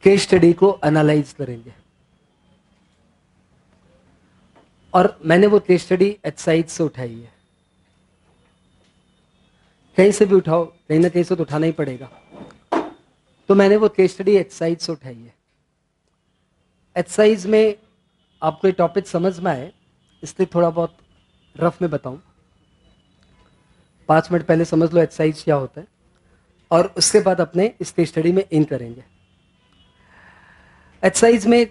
Case study को analyse करेंगे। और मैंने वो केस स्टडी एचसाइज से उठाई है। कहीं से भी उठाओ, कहीं ना कहीं से तो उठाना ही पड़ेगा। तो मैंने वो केस स्टडी एचसाइज से उठाई है। एचसाइज में आपको ये टॉपिक समझ में आए इसलिए थोड़ा बहुत रफ में बताऊं। 5 मिनट पहले समझ लो एचसाइज क्या होता है, और उसके बाद अपने इस केस स्टडी में इन करेंगे। एचसाइज में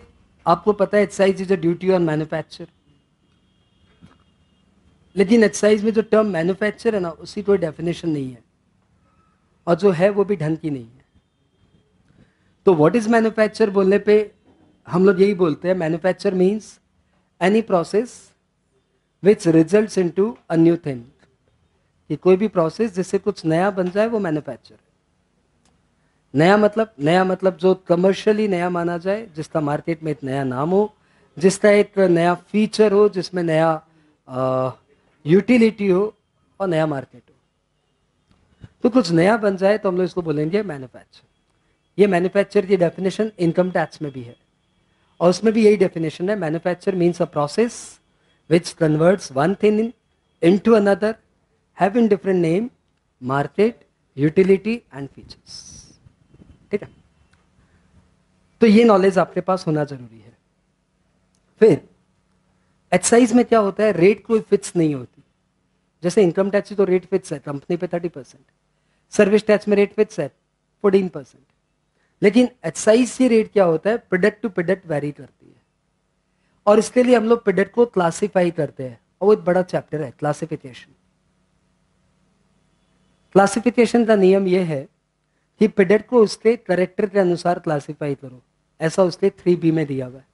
आपको पता है excise is a duty on manufacture, लेकिन एचसाइज में जो टर्म मैन्युफैक्चर है ना, उसकी कोई डेफिनेशन नहीं है, और जो है वो भी ढंग की नहीं है। तो व्हाट इज मैन्युफैक्चर बोलने पे हम लोग यही बोलते हैं, manufacture means any process which results into a new thing. कि कोई भी प्रोसेस जिससे कुछ नया बन जाए वो मैन्युफैक्चर है। नया मतलब जो कमर्शियली नया माना जाए, जिसका मार्केट में एक नया नाम हो, जिसका एक नया फीचर हो, जिसमें नया यूटिलिटी हो और नया मार्केट हो। तो कुछ नया बन जाए तो हम लोग इसको बोलेंगे मैन्युफैक्चर। ये मैन्युफैक्चर की डेफिनेशन इनकम टैक्स में भी है, और उसमें भी यही डेफिनेशन है। Manufacture means a process which converts one thing into another, having different name, market, utility and features. ठीक है, तो ये नॉलेज आपके पास होना जरूरी है। फिर एक्साइज में क्या होता है, रेट कोई फिक्स नहीं होती। जैसे इनकम टैक्स तो रेट फिक्स है, कंपनी पे 30%, सर्विस टैक्स में रेट फिक्स है 14%। लेकिन एक्साइज की रेट क्या होता है, प्रोडक्ट टू प्रोडक्ट वेरी करती है, और इसके लिए हम लोग प्रोडक्ट को क्लासिफाई करते हैं, और वो एक बड़ा चैप्टर है क्लासिफिकेशन। क्लासिफिकेशन का नियम यह है कि प्रोडक्ट को उसके करेक्टर के अनुसार क्लासिफाई करो। ऐसा उसके 3B में दिया हुआ है।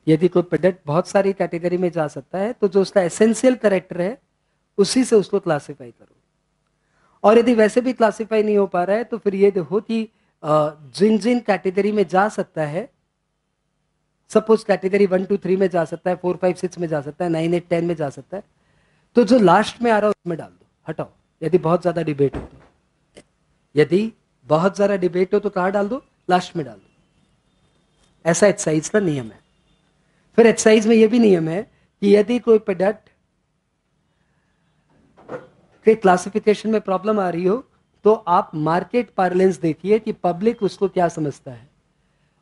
यदि कोई प्रोडक्ट बहुत सारी कैटेगरी में जा सकता है, तो जो उसका एसेंशियल करेक्टर है उसी से उसको क्लासिफाई करो। और यदि वैसे भी क्लासिफाई नहीं हो पा रहा है, तो फिर ये देखो कि जिन जिन कैटेगरी में जा सकता है, सपोज कैटेगरी 1 2 3 में जा सकता है, 4 5 6 में जा सकता है, 9 8 10 में जा सकता है, तो जो लास्ट में आ रहा है उसमें डाल दो, हटाओ। यदि बहुत ज्यादा डिबेट हो तो, यदि बहुत ज्यादा डिबेट हो तो कहाँ डाल दो, लास्ट में डाल दो। ऐसा एक्साइज का नियम है। फिर एक्साइज में यह भी नियम है कि यदि कोई प्रोडक्ट के क्लासिफिकेशन में प्रॉब्लम आ रही हो, तो आप मार्केट पार्लेंस देखिए कि पब्लिक उसको क्या समझता है,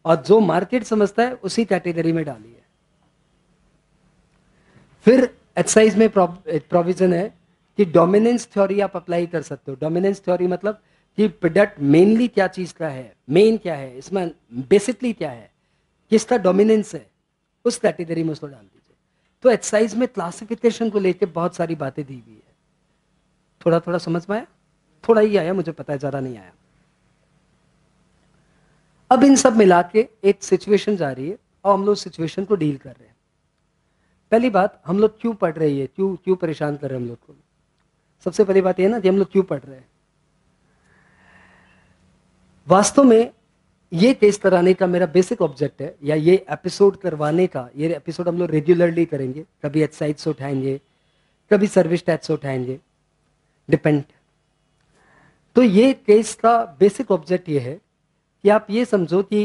और जो मार्केट समझता है उसी कैटेगरी में डालिए। फिर एक्साइज में प्रोविजन है कि डोमिनेंस थ्योरी आप अप्लाई कर सकते हो। डोमिनेंस थ्योरी मतलब कि प्रोडक्ट मेनली क्या चीज का है, मेन क्या है, इसमें बेसिकली क्या है, किसका डोमिनेंस है, उस कैटेगरी में उसको डाल दीजिए। तो एक्साइज में क्लासिफिकेशन को लेकर बहुत सारी बातें दी हुई है। थोड़ा थोड़ा समझ में आया? थोड़ा ही आया, मुझे पता है, ज्यादा नहीं आया। अब इन सब मिला के एक सिचुएशन जा रही है, और हम लोग सिचुएशन को डील कर रहे हैं। पहली बात, हम लोग क्यों पढ़ रहे हैं, क्यों परेशान कर रहे हैं हम लोग को। सबसे पहली बात यह ना कि हम लोग क्यों पढ़ रहे हैं। वास्तव में ये टेस्ट कराने का मेरा बेसिक ऑब्जेक्ट है, या ये एपिसोड करवाने का, ये एपिसोड हम लोग रेगुलरली करेंगे। कभी एक्साइज से उठाएंगे, कभी सर्विस टैक्स से उठाएंगे, डिपेंड। तो ये केस का बेसिक ऑब्जेक्ट ये है कि आप ये समझो कि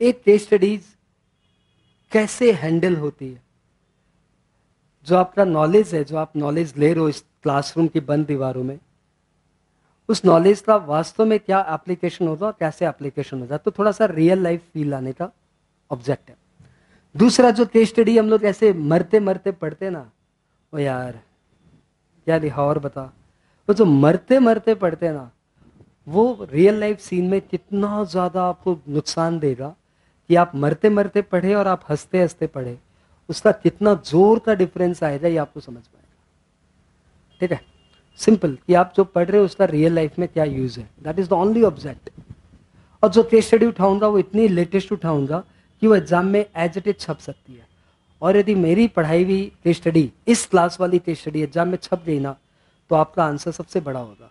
एक केस स्टडीज कैसे हैंडल होती है। जो आपका नॉलेज है, जो आप नॉलेज ले रहे हो इस क्लासरूम की बंद दीवारों में, उस नॉलेज का वास्तव में क्या एप्लीकेशन होगा, कैसे एप्लीकेशन होगा। तो थोड़ा सा रियल लाइफ फील लाने का ऑब्जेक्ट है। दूसरा, जो केस स्टडी हम लोग ऐसे मरते मरते पढ़ते ना, वो यार क्या लिखा और बता, वो जो मरते मरते पढ़ते ना, वो रियल लाइफ सीन में कितना ज्यादा आपको नुकसान देगा कि आप मरते मरते पढ़े और आप हंसते हंसते पढ़े, उसका कितना जोर का डिफरेंस आएगा, ये आपको समझ में आएगा। ठीक है, सिंपल कि आप जो पढ़ रहे हो उसका रियल लाइफ में क्या यूज है, that is the only object. और जो केस स्टडी उठाऊंगा वो इतनी लेटेस्ट उठाऊंगा कि वो एग्जाम में एज इट इज छप सकती है। और यदि मेरी पढ़ाई हुई केस स्टडी, इस क्लास वाली केस स्टडी एग्जाम में छप गई ना, तो आपका आंसर सबसे बड़ा होगा,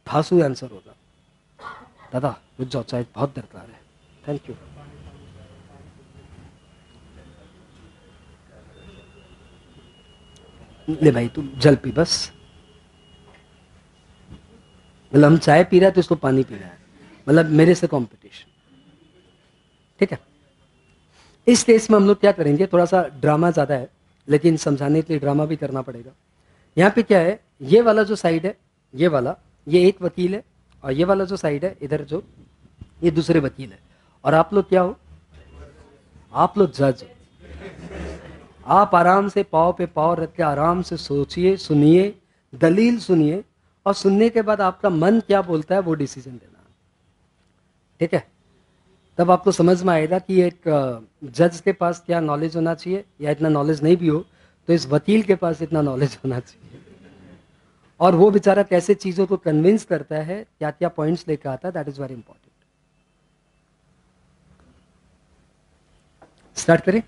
धांसू आंसर होगा। दादा रुक जाओ, चाय बहुत दरकार है। Thank you. ले भाई तू जल पी बस। मतलब हम चाय पी रहे हैं तो इसको पानी पी रहा है, मतलब मेरे से कंपटीशन। ठीक है। इस केस में हम लोग क्या करेंगे, थोड़ा सा ड्रामा ज़्यादा है लेकिन समझाने के लिए ड्रामा भी करना पड़ेगा। यहाँ पे क्या है, ये वाला जो साइड है, ये वाला, ये एक वकील है, और ये वाला जो साइड है इधर जो, ये दूसरे वकील है। और आप लोग क्या हो, आप लोग जज हो। आप आराम से पाँव पे पाँव रख के आराम से सोचिए, सुनिए, दलील सुनिए, और सुनने के बाद आपका मन क्या बोलता है वो डिसीजन देना। ठीक है, तब आपको समझ में आएगा कि एक जज के पास क्या नॉलेज होना चाहिए, या इतना नॉलेज नहीं भी हो तो इस वकील के पास इतना नॉलेज होना चाहिए, और वो बेचारा कैसे चीज़ों को कन्विंस करता है, क्या क्या पॉइंट्स लेकर आता है, that is very important. Start करें,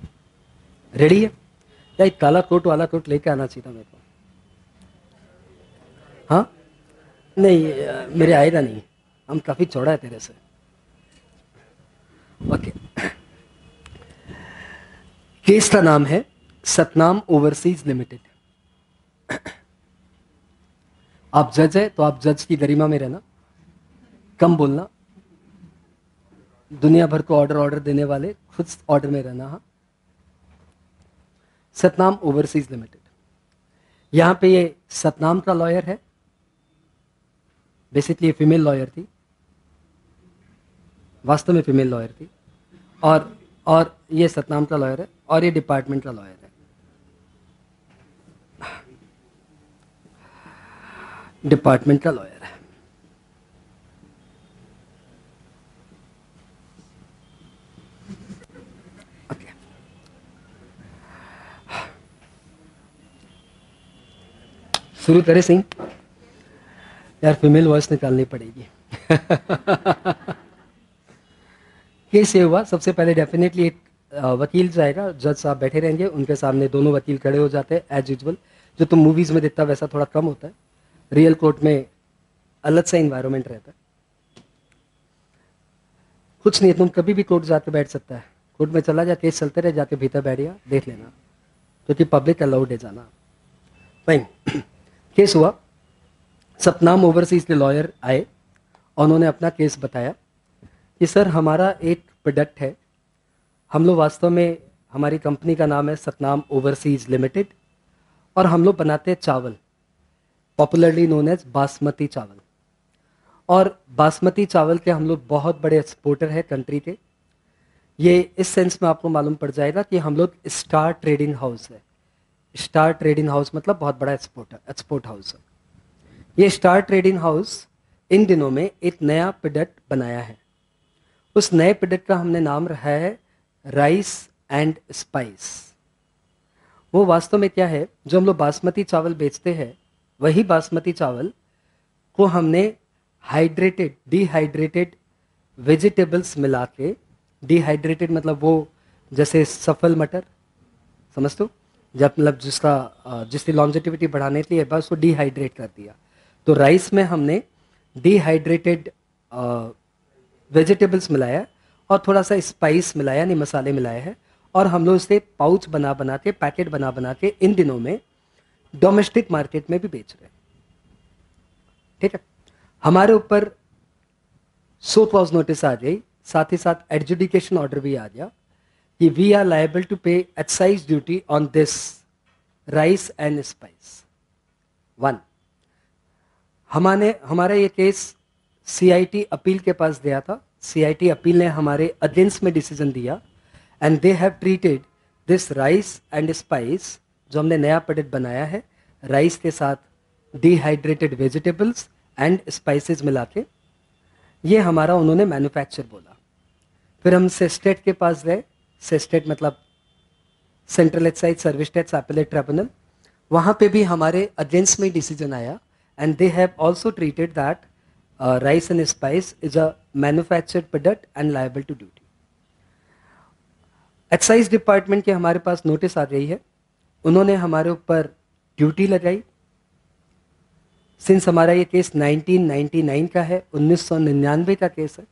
रेडी है? या एक काला कोट वाला कोट लेके आना चाहिए था मेरे को? हाँ नहीं, मेरे आएगा नहीं, हम काफ़ी चौड़ा है तेरे से। ओके, केस का नाम है सतनाम ओवरसीज लिमिटेड। आप जज है तो आप जज की गरिमा में रहना, कम बोलना, दुनिया भर को ऑर्डर देने वाले खुद ऑर्डर में रहना। हाँ, सतनाम ओवरसीज लिमिटेड, यहां पे ये सतनाम का लॉयर है, बेसिकली फीमेल लॉयर थी, वास्तव में फीमेल लॉयर थी, और ये सतनाम का लॉयर है, और ये डिपार्टमेंट का लॉयर है। डिपार्टमेंट का लॉयर है। ओके, शुरू करें सिंह? यार फीमेल वॉइस निकालनी पड़ेगी। केस ये हुआ, सबसे पहले डेफिनेटली एक वकील जाएगा, जज साहब बैठे रहेंगे, उनके सामने दोनों वकील खड़े हो जाते हैं एज यूजुअल, जो तुम मूवीज में देखता वैसा थोड़ा कम होता है। रियल कोर्ट में अलग सा इन्वायरमेंट रहता है। कुछ नहीं, तुम कभी भी कोर्ट जाके बैठ सकता है, कोर्ट में चला जा, केस चलते रहे, जाके भीतर बैठ गया, देख लेना, क्योंकि पब्लिक अलाउड है जाना। फाइन, केस हुआ, सतनाम ओवरसीज के लॉयर आए, उन्होंने अपना केस बताया कि सर हमारा एक प्रोडक्ट है, हम लोग वास्तव में, हमारी कंपनी का नाम है सतनाम ओवरसीज लिमिटेड, और हम लोग बनाते हैं चावल, पॉपुलरली नोन एज बासमती चावल। और बासमती चावल के हम लोग बहुत बड़े एक्सपोर्टर हैं कंट्री के। ये इस सेंस में आपको मालूम पड़ जाएगा कि हम लोग स्टार ट्रेडिंग हाउस है। स्टार ट्रेडिंग हाउस मतलब बहुत बड़ा एक्सपोर्ट हाउस है। ये स्टार ट्रेडिंग हाउस इन दिनों में एक नया प्रोडक्ट बनाया है। उस नए प्रोडक्ट का हमने नाम रखा है राइस एंड स्पाइस। वो वास्तव में क्या है, जो हम लोग बासमती चावल बेचते हैं, वही बासमती चावल को हमने डिहाइड्रेटेड वेजिटेबल्स मिला के, डिहाइड्रेटेड मतलब वो जैसे सफल मटर, समझ तो, जब मतलब जिसकी लॉन्जेटिविटी बढ़ाने के लिए बस उसको डिहाइड्रेट कर दिया। तो राइस में हमने डिहाइड्रेटेड वेजिटेबल्स मिलाया और थोड़ा सा स्पाइस मिलाया, यानी मसाले मिलाए हैं, और हम लोग इसे पाउच बना बना के, पैकेट बना बना के इन दिनों में डोमेस्टिक मार्केट में भी बेच रहे हैं। ठीक है, हमारे ऊपर शो क्लॉज नोटिस आ गई, साथ ही साथ एडजुडिकेशन ऑर्डर भी आ गया कि वी आर लायबल टू पे excise duty on this rice and spice. One, हमारा ये केस सीआईटी अपील के पास दिया था। सीआईटी अपील ने हमारे अगेंस्ट में डिसीजन दिया, and they have treated this rice and spice, जो हमने नया प्रोडक्ट बनाया है, राइस के साथ डिहाइड्रेटेड वेजिटेबल्स एंड स्पाइसेस मिला के, ये हमारा उन्होंने मैन्युफैक्चर बोला। फिर हम सेस्टेट के पास गए, सेस्टेट मतलब central excise service tax appellate tribunal, वहाँ पे भी हमारे अगेंस्ट में डिसीजन आया, and they have also treated that rice and spice is a manufactured product and liable to duty. Excise department के हमारे पास नोटिस आ गई है, उन्होंने हमारे ऊपर ड्यूटी लगाई। सिंस हमारा ये केस 1999 का है, 1999 का केस है,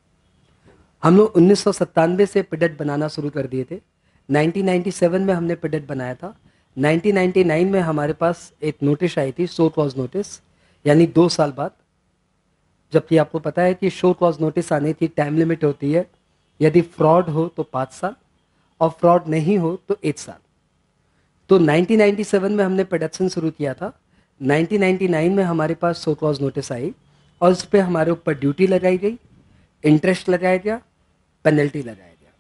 हम लोग 1997 से प्रोडक्ट बनाना शुरू कर दिए थे। 1997 में हमने प्रोडक्ट बनाया था। 1999 में हमारे पास एक नोटिस आई थी, शो क्लॉज नोटिस, यानी 2 साल बाद, जबकि आपको पता है कि शो क्लॉज नोटिस आने की टाइम लिमिट होती है यदि फ्रॉड हो तो 5 साल, और फ्रॉड नहीं हो तो 1 साल। तो 1997 में हमने प्रोडक्शन शुरू किया था। 1999 में हमारे पास सो कॉज नोटिस आई और उस पर हमारे ऊपर ड्यूटी लगाई गई, इंटरेस्ट लगाया गया, पेनल्टी लगाया गया।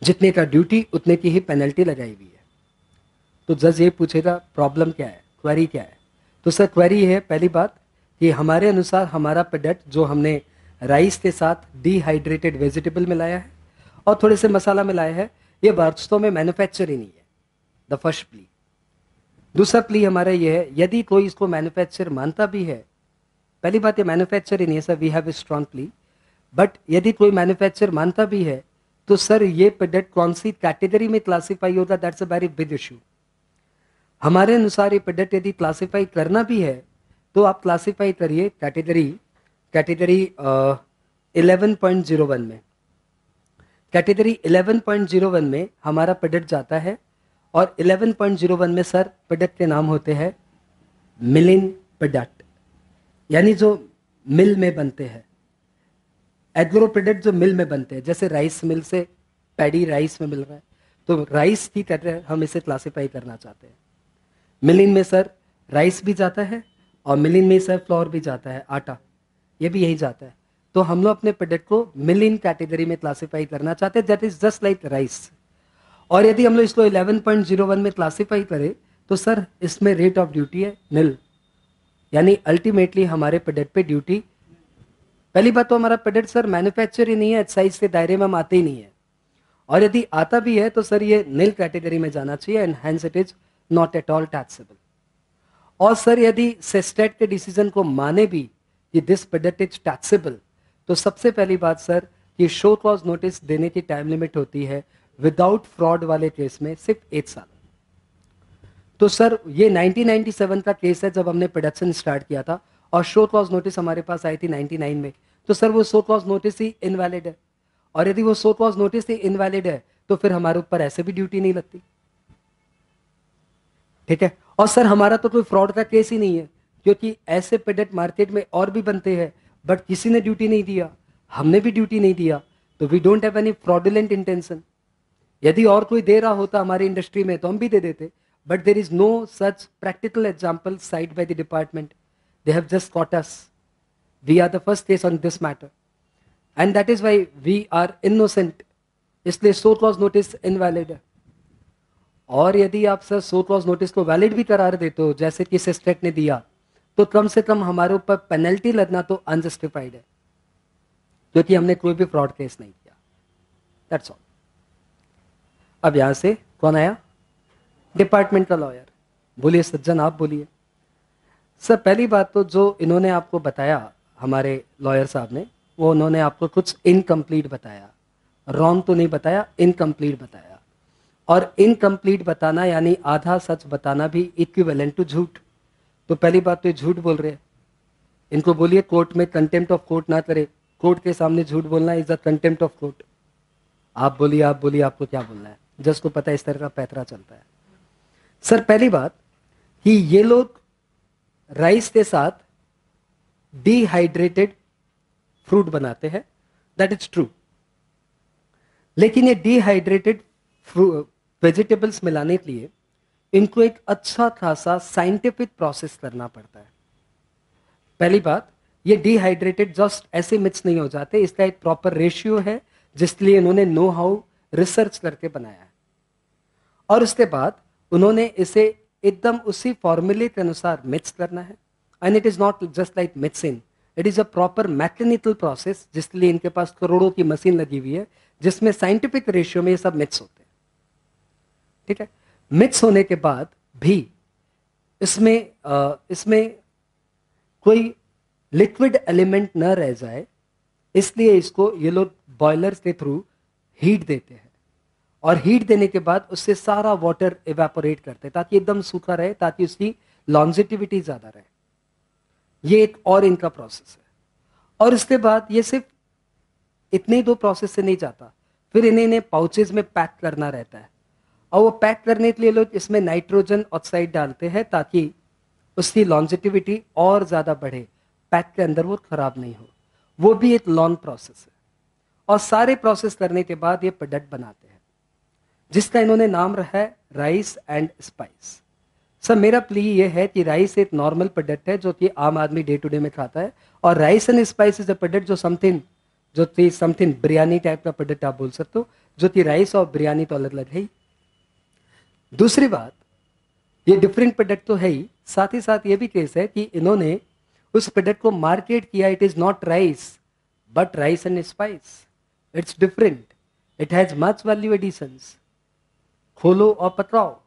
जितने का ड्यूटी उतने की ही पेनल्टी लगाई हुई है। तो जज ये पूछेगा प्रॉब्लम क्या है, क्वेरी क्या है? तो सर क्वेरी है पहली बात कि हमारे अनुसार हमारा प्रोडक्ट जो हमने राइस के साथ डिहाइड्रेटेड वेजिटेबल मिलाया है और थोड़े से मसाला मिलाया है, ये वास्तव में मैन्युफैक्चर ही नहीं है। The first plea. दूसरा प्ली हमारा ये है, यदि कोई इसको मैन्युफैक्चर मानता भी है, पहली बात ये मैन्युफैक्चर ही नहीं है sir, we have a strong plea, but यदि कोई मैन्युफैक्चर मानता भी है तो सर ये प्रोडक्ट कौन सी कैटेगरी में क्लासीफाई होगा, that's a very big issue. हमारे अनुसार ये प्रोडक्ट यदि क्लासीफाई करना भी है तो आप क्लासीफाई करिए कैटेगरी 11.01 में। कैटेगरी 11.01 में हमारा प्रोडक्ट जाता है और 11.01 में सर प्रोडक्ट के नाम होते हैं मिलिन प्रोडक्ट, यानी जो मिल में बनते हैं, एग्रो प्रोडक्ट जो मिल में बनते हैं, जैसे राइस मिल से पैडी राइस में मिल रहा है, तो राइस की तरह हम इसे क्लासीफाई करना चाहते हैं। मिलिन में सर राइस भी जाता है और मिलिन में सर फ्लोर भी जाता है, आटा, ये भी यही जाता है। तो हम लोग अपने प्रोडक्ट को मिलिन कैटेगरी में क्लासीफाई करना चाहते हैं, that is just like rice. और यदि हम लोग इसको 11.01 में क्लासीफाई करें तो सर इसमें रेट ऑफ ड्यूटी है निल, यानी अल्टीमेटली हमारे प्रोडक्ट पे ड्यूटी, पहली बात तो हमारा प्रोडक्ट सर मैन्युफैक्चर ही नहीं है, एक्साइज के दायरे में हम आते ही नहीं है, और यदि आता भी है तो सर ये निल कैटेगरी में जाना चाहिए and hence it is not at all taxable. और सर यदि सेस्टेट के डिसीजन को माने भी कि दिस प्रोडक्ट इज टैक्सेबल, तो सबसे पहली बात सर कि शो कॉज नोटिस देने की टाइम लिमिट होती है विदाउट फ्रॉड वाले केस में सिर्फ 1 साल। तो सर ये 1997 का केस है जब हमने प्रोडक्शन स्टार्ट किया था, और शो कॉज नोटिस हमारे पास आई थी 99 में, तो सर वो शो कॉज नोटिस ही इनवैलिड है, और यदि वो शो कॉज नोटिस ही इनवैलिड है तो फिर हमारे ऊपर ऐसे भी ड्यूटी नहीं लगती। ठीक है, और सर हमारा तो कोई फ्रॉड का केस ही नहीं है, क्योंकि ऐसे प्रोडक्ट मार्केट में और भी बनते हैं बट किसी ने ड्यूटी नहीं दिया, हमने भी ड्यूटी नहीं दिया, तो we don't have any fraudulent intention. यदि और कोई दे रहा होता हमारी इंडस्ट्री में तो हम भी दे देते, but there is no such practical example side by the department, they have just caught us, we are the first case on this matter and that is why we are innocent, इसलिए show cause notice invalid है। और यदि आप sir show cause notice को valid भी करार देते हो जैसे कि सेस्टेट ने दिया, तो कम से कम हमारे ऊपर पेनल्टी लगना तो अनजस्टिफाइड है, क्योंकि हमने कोई भी फ्रॉड केस नहीं किया। That's all. अब यहां से कौन आया? डिपार्टमेंट का लॉयर। बोलिए सज्जन, आप बोलिए। सर पहली बात तो जो इन्होंने आपको बताया, हमारे लॉयर साहब ने, वो उन्होंने आपको कुछ इनकम्प्लीट बताया, रॉन्ग तो नहीं बताया, इनकम्प्लीट बताया। और इनकम्प्लीट बताना यानी आधा सच बताना भी इक्विवेलेंट टू झूठ। तो पहली बात तो ये झूठ बोल रहे हैं, इनको बोलिए कोर्ट में कंटेम्प्ट ऑफ कोर्ट ना करे, कोर्ट के सामने झूठ बोलना is a contempt of court. आप बोलिए आपको क्या बोलना है, जज को पता है इस तरह का पैतरा चलता है। सर पहली बात कि ये लोग राइस के साथ डिहाइड्रेटेड फ्रूट बनाते हैं, दैट इज ट्रू, लेकिन ये डिहाइड्रेटेड वेजिटेबल्स मिलाने के लिए इनको एक अच्छा खासा साइंटिफिक प्रोसेस करना पड़ता है। पहली बात, ये डिहाइड्रेटेड जस्ट ऐसे मिक्स नहीं हो जाते, इसका एक प्रॉपर रेशियो है जिसके लिए इन्होंने नो हाउ रिसर्च करके बनाया है। और उसके बाद उन्होंने इसे एकदम उसी फॉर्मूले के अनुसार मिक्स करना है, and it is not just like mixing, it is a proper mechanical process, जिसके लिए इनके पास करोड़ों की मशीन लगी हुई है जिसमें साइंटिफिक रेशियो में ये सब मिक्स होते हैं। ठीक है, मिक्स होने के बाद भी इसमें कोई लिक्विड एलिमेंट न रह जाए, इसलिए इसको ये लोग बॉयलर्स के थ्रू हीट देते हैं, और हीट देने के बाद उससे सारा वाटर इवेपोरेट करते हैं ताकि एकदम सूखा रहे, ताकि उसकी लॉन्जिटिविटी ज्यादा रहे। ये एक और इनका प्रोसेस है। और इसके बाद ये सिर्फ इतने ही 2 प्रोसेस से नहीं जाता, फिर इन्हें पाउचेज में पैक करना रहता है, और वो पैक करने के लिए लोग इसमें नाइट्रोजन ऑक्साइड डालते हैं ताकि उसकी लॉन्जिटिविटी और ज्यादा बढ़े, पैक के अंदर वो खराब नहीं हो। वो भी एक लॉन्ग प्रोसेस है। और सारे प्रोसेस करने के बाद ये प्रोडक्ट बनाते हैं जिसका इन्होंने नाम रखा है राइस एंड स्पाइस। सर मेरा प्ली ये है कि राइस एक नॉर्मल प्रोडक्ट है जो कि आम आदमी डे टू डे में खाता है, और rice and spice is a product जो थी समथिंग बिरयानी टाइप का प्रोडक्ट आप बोल सकते हो, जो कि राइस और बिरयानी तो अलग अलग है ही। दूसरी बात, ये डिफरेंट प्रोडक्ट तो है ही, साथ ही साथ ये भी केस है कि इन्होंने उस प्रोडक्ट को मार्केट किया, it is not rice but rice and spice, it's different, it has much value additions, खोलो और पकाओ।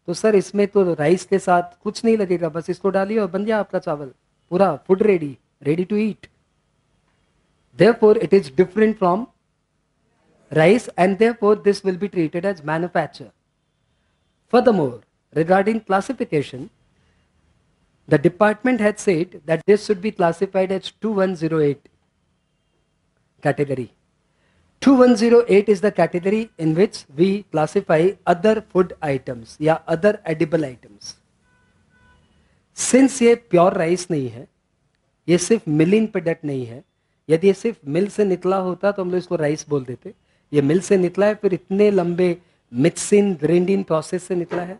तो सर इसमें तो राइस के साथ कुछ नहीं लगेगा, बस इसको डालिए और बन गया आपका चावल, पूरा food ready, ready to eat. Therefore, it is different from rice, and therefore this will be treated as manufacture. Furthermore, regarding classification, the department had said that this should be classified as 2108 category. 2108 is the category in which we classify other food items या other edible items. Since ये pure rice नहीं है, ये सिर्फ milling product नहीं है, यदि ये सिर्फ मिल से निकला होता तो हम लोग इसको राइस बोल देते, ये मिल से निकला है, फिर इतने लंबे मिक्सिंग ग्राइंडिंग प्रोसेस से निकला है,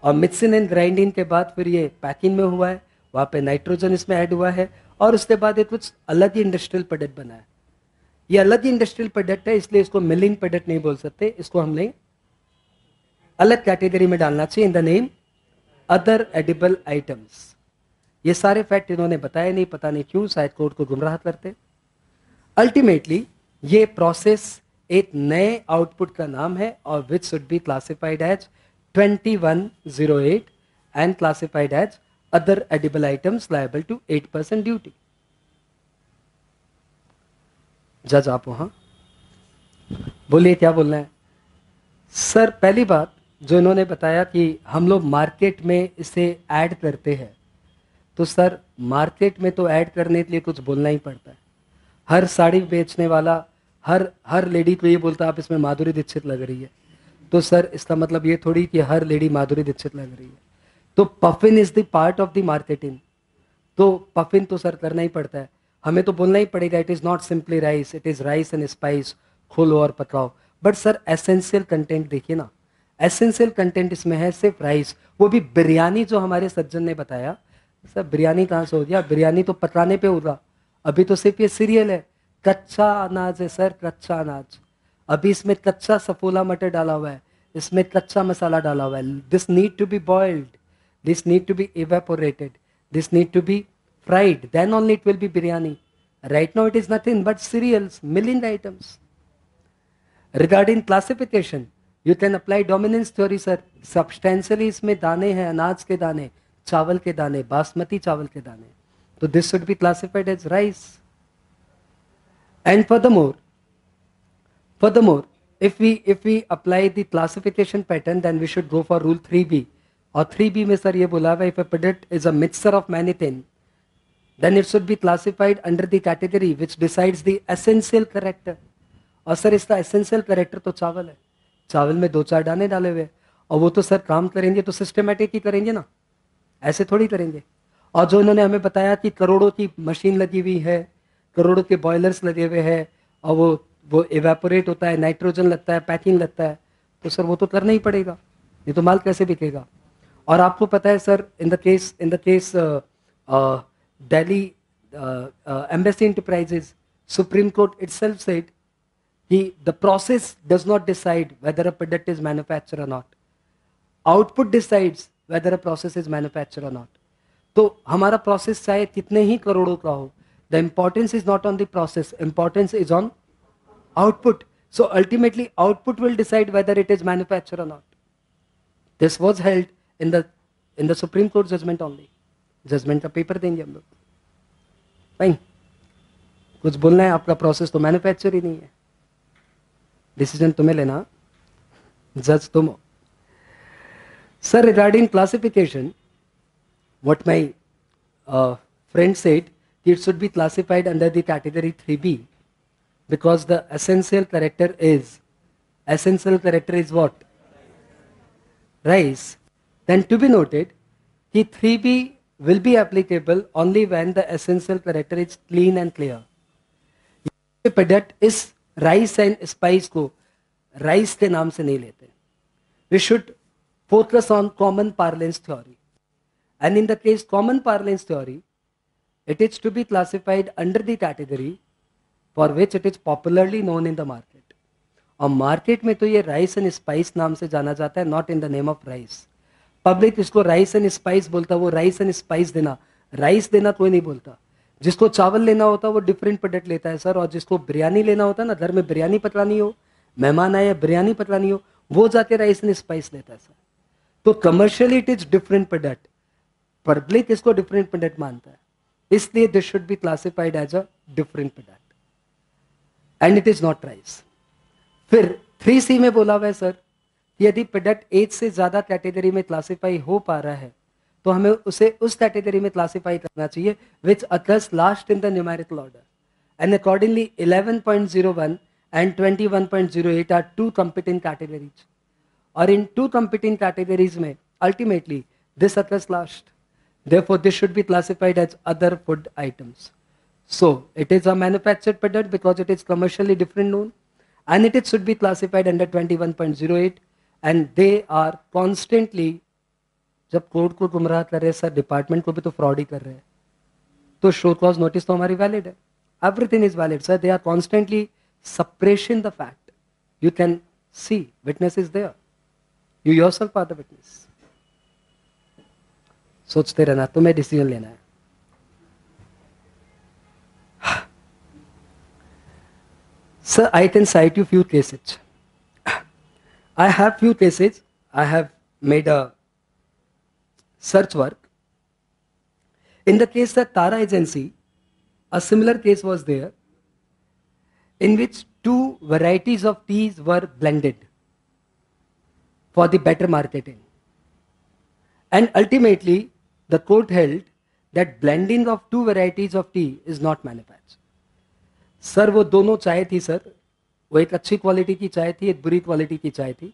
और मिक्सिंग एंड ग्राइंडिंग के बाद फिर ये पैकिंग में हुआ है, वहाँ पे नाइट्रोजन इसमें ऐड हुआ है, और उसके बाद ये कुछ अलग ही इंडस्ट्रियल प्रोडक्ट बना है। ये अलग ही इंडस्ट्रियल प्रोडक्ट है, इसलिए इसको मिलिंग प्रोडक्ट नहीं बोल सकते, इसको हमने अलग कैटेगरी में डालना चाहिए in the name other edible items. ये सारे फैक्ट इन्होंने बताए नहीं, पता नहीं क्यों, शायद कोर्ट को गुमराह करते। अल्टीमेटली ये प्रोसेस एक नए आउटपुट का नाम है और which should be classified as 2108 and classified as other edible items liable to 8% duty. जज आप वहां बोलिए क्या बोलना है। सर पहली बात जो इन्होंने बताया कि हम लोग मार्केट में इसे ऐड करते हैं, तो सर मार्केट में तो ऐड करने के लिए कुछ बोलना ही पड़ता है। हर साड़ी बेचने वाला हर लेडी को ये बोलता है आप इसमें माधुरी दीक्षित लग रही है, तो सर इसका मतलब ये थोड़ी कि हर लेडी माधुरी दीक्षित लग रही है। तो puffin is the part of the marketing, तो पफिन तो सर करना ही पड़ता है, हमें तो बोलना ही पड़ेगा it is not simply rice, it is rice and spice, खोलो और पकाओ। बट सर एसेंशियल कंटेंट देखिए ना, एसेंशियल कंटेंट इसमें है सिर्फ राइस, वो भी बिरयानी जो हमारे सज्जन ने बताया। सर बिरयानी कहाँ से हो गया, बिरयानी तो पकाने पे होगा, अभी तो सिर्फ ये सीरियल है, कच्चा अनाज है सर, कच्चा अनाज। अभी इसमें कच्चा सफोला मटर डाला हुआ है, इसमें कच्चा मसाला डाला हुआ है। This need to be boiled, this need to be evaporated, this need to be fried, then only it will be biryani. Right now it is nothing but cereals, milling items. Regarding classification you can apply dominance theory sir, substantially इसमें दाने हैं, अनाज के दाने, चावल के दाने, बासमती चावल के दाने, तो this should be classified as rice. And furthermore if we apply the classification pattern then we should go for rule 3b, और 3b में सर ये बोला हुआ if a product is a mixture of many things then it should be classified under the category which decides the essential character। और sir इसका essential character तो चावल है, चावल में 2-4 दाने डाले हुए, और वो तो सर काम करेंगे तो सिस्टमेटिक ही करेंगे ना, ऐसे थोड़ी करेंगे। और जो इन्होंने हमें बताया कि करोड़ों की मशीन लगी हुई है, करोड़ों के बॉयलर्स लगे हुए हैं, और वो इवेपोरेट होता है, नाइट्रोजन लगता है, पैकिंग लगता है, तो सर वो तो करना ही पड़ेगा, नहीं तो माल कैसे बिकेगा। और आपको पता है sir in the case Delhi embassy enterprises, supreme court itself said कि the process does not decide whether a product is manufacture और not, output decides whether a process is manufacture और नॉट। तो हमारा प्रोसेस चाहे कितने ही करोड़ों का हो, the importance is not on the process, importance is on output. So ultimately output will decide whether it is manufactured or not. This was held in the Supreme Court judgment only. Judgment का paper देंगे हम लोग। Fine, कुछ बोलना है, आपका process तो manufacture ही नहीं है, डिसीजन तुम्हें लेना, जज तुम हो। Sir regarding classification what my friend said, it should be classified under the category 3b because the essential character is what? Rice. Then to be noted, the 3b will be applicable only when the essential character is clean and clear. Product इस rice and spice को rice के नाम से नहीं लेते. We should focus on common parlance theory. And in the case common parlance theory, it is to be classified under the category for which it is popularly known in the market. और market में तो ये rice and spice नाम से जाना जाता है, not in the name of rice. Public इसको राइस एंड स्पाइस बोलता, वो राइस एंड स्पाइस देना, राइस देना कोई नहीं बोलता. जिसको चावल लेना होता है वो डिफरेंट प्रोडक्ट लेता है सर, और जिसको बिरयानी लेना होता है ना, घर में बिरयानी पकड़ानी हो, मेहमान आए बिरयानी पकड़ानी हो, वो जाके राइस एंड स्पाइस लेता है सर. तो commercially it is different product, public इसको डिफरेंट प्रोडक्ट मानता है, इसलिए this should be classified as a different product and it is not rice. फिर 3C में बोला हुआ है सर, यदि प्रोडक्ट एक से ज्यादा कैटेगरी में क्लासिफाई हो पा रहा है तो हमें उसे उस कैटेगरी में क्लासिफाई करना चाहिए which occurs last in the numerical order. And accordingly 11.01 and 21.08 are two competing categories. Or in two competing categories में ultimately this occurs last. Therefore this should be classified as other food items. So it is a manufactured product because it is commercially different known, and it should be classified under 21.08, and they are constantly, जब court को गुमराह कर रहे हैं sir, department को भी तो fraud ही कर रहे हैं, तो शो कॉज नोटिस तो हमारी वैलिड है. Everything is valid sir. They are constantly suppressing the fact. You can see, witness is there. You yourself are the witness. सोचते रहना, तुम्हें डिसीजन लेना है. Sir, I can cite you few cases. I have few cases. I have made a search work. In the case of Tara Agency, a similar case was there, in which two varieties of teas were blended for the better marketing. And ultimately, the court held that blending of two varieties of tea is not manufactured. Sir वो दोनों चाय थी sir, वो एक अच्छी quality की चाय थी, एक बुरी क्वालिटी की चाय थी,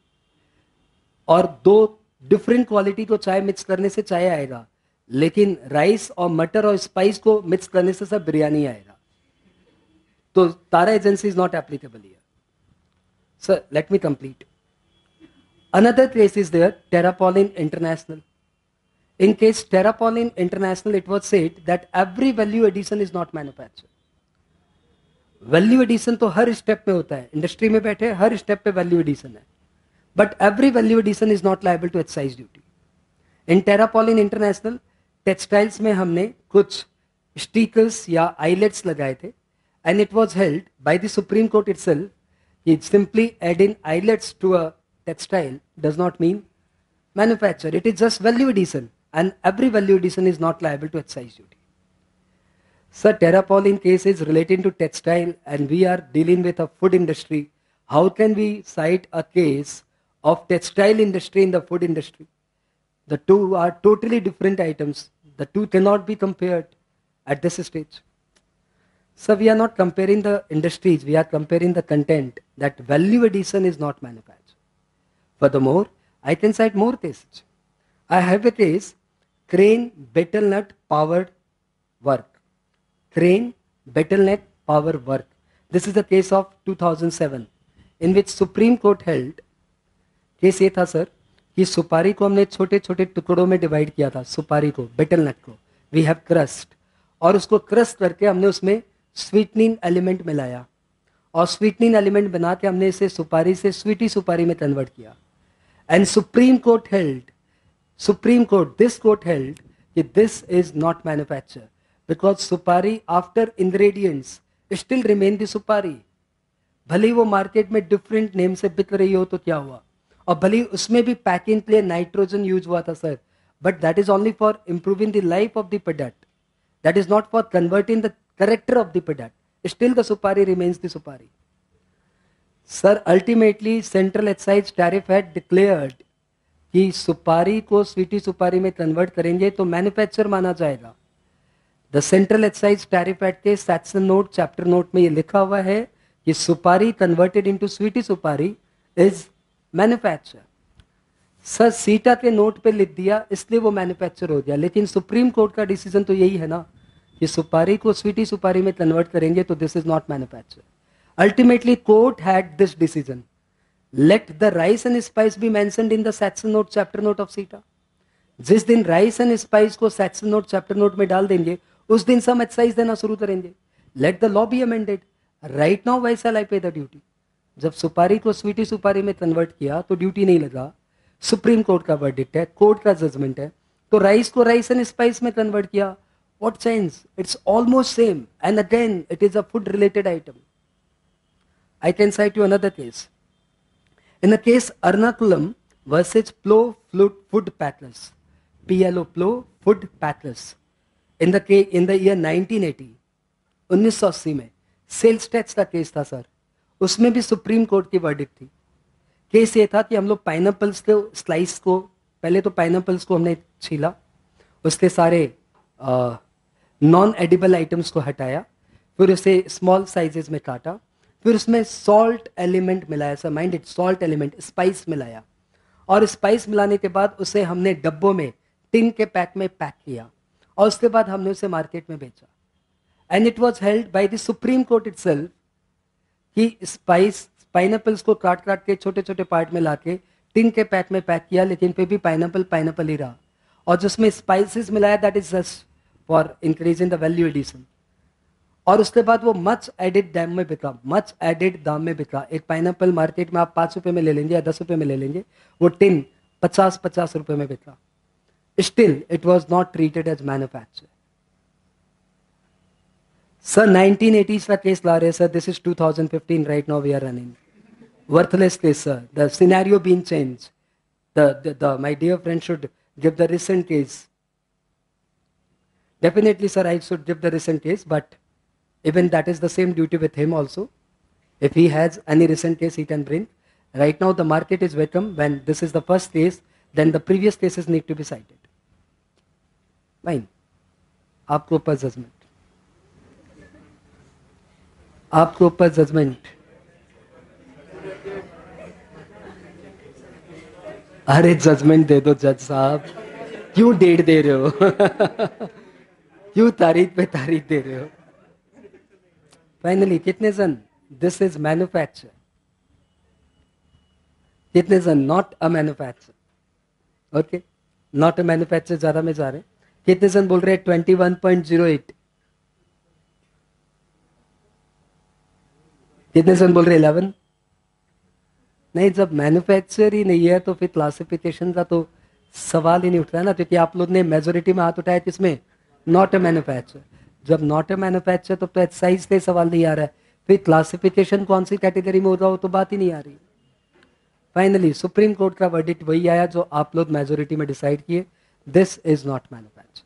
और दो डिफरेंट क्वालिटी को चाय मिक्स करने से चाय आएगा, लेकिन राइस और मटर और स्पाइस को मिक्स करने से सर बिरयानी आएगा. तो तारा agency is not applicable here. Sir, let me complete. Another case is there, Terrapolin International. In case Terrapolin International, it was said that every value addition is not manufactured. Value addition तो हर step पे होता है, industry में बैठे हर step पे value addition है, but every value addition is not liable to excise duty. In Terapolin international textiles में हमने कुछ स्टिकर्स या आईलेट्स लगाए थे, and it was held by the Supreme Court itself, it simply adding eyelets to a textile does not mean manufacture. It is just value addition, and every value addition is not liable to excise duty. Sir, Terrapolin case is relating to textile, and we are dealing with a food industry. How can we cite a case of textile industry in the food industry? The two are totally different items. The two cannot be compared at this stage. So we are not comparing the industries, we are comparing the content, that value addition is not manufactured. Furthermore, I can cite more cases. I have a case, Crane Betelnut Powered Work. Crane Betelnut Power Work. This is the case of 2007, in which Supreme Court held, case ये था sir कि सुपारी को हमने छोटे छोटे टुकड़ों में डिवाइड किया था, सुपारी को, बेटलनट को, वी हैव क्रस्ट, और उसको क्रस्ट करके हमने उसमें स्वीटनिंग एलिमेंट मिलाया, और स्वीटनिंग एलिमेंट बना के हमने इसे सुपारी से स्वीटी सुपारी में कन्वर्ट किया. And supreme court held, this court held कि this is not manufacture, because supari after ingredients still remain the supari. भले ही वो मार्केट में डिफरेंट नेम से बिक रही हो तो क्या हुआ, और भले ही उसमें भी पैकिंग के लिए नाइट्रोजन यूज हुआ था sir, but that is only for improving the life of the product, that is not for converting the character of the product. Still the supari remains the supari. Sir, ultimately Central Excise Tariff had declared कि सुपारी को स्वीटी सुपारी में convert करेंगे तो manufacture माना जाएगा. The central excise tariff act के सेक्शन नोट, चैप्टर नोट में ये लिखा हुआ है कि सुपारी कन्वर्टेड इनटू स्वीटी सुपारी इज मैन्युफैक्चर. सर सीटा के नोट पे लिख दिया इसलिए वो मैन्युफैक्चर हो गया, लेकिन सुप्रीम कोर्ट का डिसीजन तो यही है ना कि सुपारी को स्वीटी सुपारी में कन्वर्ट करेंगे तो this is not manufacture. Ultimately, court had this decision. Let the rice and spice be mentioned in the section note, chapter note of CETA. जिस दिन राइस एंड स्पाइस को सेक्शन नोट चैप्टर नोट में डाल देंगे उस दिन से हम एक्साइज देना शुरू करेंगे. Let the law be amended. Right now why shall I pay the duty. जब सुपारी को स्वीटी सुपारी में कन्वर्ट किया तो ड्यूटी नहीं लगा. सुप्रीम कोर्ट का वर्डिक्ट है, कोर्ट का जजमेंट है. तो राइस को राइस एंड स्पाइस में कन्वर्ट किया. What change? It's almost same and again it is a food related item. I can site you another case. In the case Ernakulam versus Plo Food Packers, PLO Plo Food Packers, in the year 1980, 1980 में sales tax का case था sir. उसमें भी supreme court की verdict थी. Case ये था कि हम लोग पाइनएप्पल्स को स्लाइस को, पहले तो पाइनएप्पल्स को हमने छीला, उसके सारे नॉन एडिबल आइटम्स को हटाया, फिर उसे स्मॉल साइजेस में काटा, फिर उसमें सॉल्ट एलिमेंट मिलाया. Sir mind it, salt element, spice मिलाया. और स्पाइस मिलाने के बाद उसे हमने डब्बों में, टिन के पैक में पैक किया और उसके बाद हमने उसे मार्केट में बेचा. And it was held by the supreme court itself कि स्पाइस पाइनएप्पल्स को काट काट के छोटे छोटे पार्ट में लाके टिन के पैक में पैक किया, लेकिन फिर भी पाइनएप्पल पाइनएप्पल ही रहा. और जिसमें स्पाइसेस मिलाया that is just for increasing the value addition. और उसके बाद वो मच एडेड दाम में बिका, मच एडेड दाम में बिका. एक पाइनएप्पल मार्केट में आप 5 रुपए में ले लेंगे या 10 रुपए में ले लेंगे, वो टिन 50-50 रुपए में बिका. Still it was not treated as manufacture. Sir 1980s का केस ला रहे sir. This is 2015 right now we are running. Worthless case sir. The scenario been change. The my dear friend should give the recent case. Definitely sir I should give the recent case, but even that is the same duty with him also. If he has any recent case he can bring. Right now the market is welcome. When this is the first case, then the previous cases need to be cited. Fine. आपके ऊपर judgement, आपके ऊपर judgement. अरे judgement दे दो जज साहब, क्यों date दे रहे हो? क्यों तारीख पे तारीख दे रहे हो? फाइनली कितने जन दिस इज मैन्युफैक्चर, कितने जन not a manufacture. Okay, not a manufacture ज्यादा में जा रहे हैं. कितने जन बोल रहे हैं 21.08? कितने जन बोल रहे 11? नहीं, जब मैन्युफैक्चर ही नहीं है तो फिर क्लासिफिकेशन का तो सवाल ही नहीं उठ रहा है ना, क्योंकि आप लोग ने मेजोरिटी में हाथ उठाया किसमें? Not a manufacture. जब नॉट ए मैन्युफैक्चर तो एक्साइज का सवाल नहीं आ रहा है, फिर क्लासिफिकेशन कौन सी कैटेगरी में होगा वो तो बात ही नहीं आ रही. फाइनली सुप्रीम कोर्ट का वर्डिक्ट वही आया जो आप लोग मेजोरिटी में डिसाइड किए. This is not manufacture.